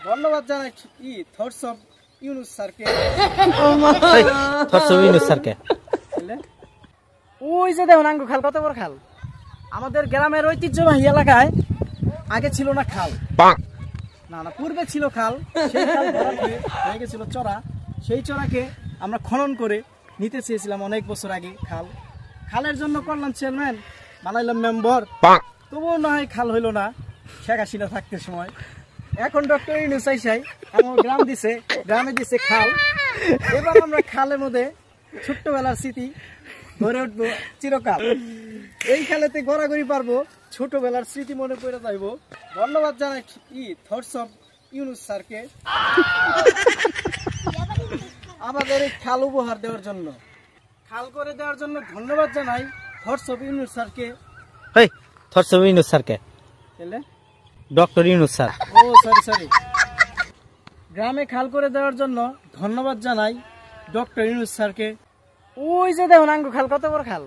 ধন্যবাদ জানাই কি থটস অফ ইউনুস স্যারকে। থটস অফ ইউনুস স্যারকে। ওই যে দেখুন আঙ্গু খাল, কত বড় খাল। আমাদের গ্রামের ঐতিহ্যবাহী এলাকায় আগে ছিল না খাল, না না পূর্বে ছিল খাল। সেই খাল ভরাট হয়ে গেছিল চড়া। সেই চড়াকে আমরা খনন করে নিতে চেয়েছিলাম অনেক বছর আগে। খালের জন্য করলাম চেয়ারম্যান, বানাইলাম মেম্বার, তবুও না হয় খাল হইল না শেখ হাসিনা থাকতে সময়। এখন ডক্টর ইউনূস আইসাই আমার গ্রামে দিছে খাল। এবার আমরা খালের মধ্যে ছোট্টবেলার স্মৃতি ধরে উঠবো চিরকাল। এই খালেতে গড়াগড়ি পারবো, ছোটবেলার স্মৃতি মনে পড়ে যাইব। ধন্যবাদ জানাই কি থটস অফ ইউনূস স্যারকে আমাদের এই খাল উপহার দেওয়ার জন্য, খাল করে দেওয়ার জন্য ধন্যবাদ জানাই থটস অফ ইউনূস স্যারকে। থটস অফ ইউনুস স্যারকে, ডক্টর ইউনুস স্যার। ও সরি। গ্রামে খাল করে দেওয়ার জন্য ধন্যবাদ জানাই ডক্টর ইউনূস স্যারকে। ওই যে দেখুন আঙ্গু খাল, কত বড় খাল।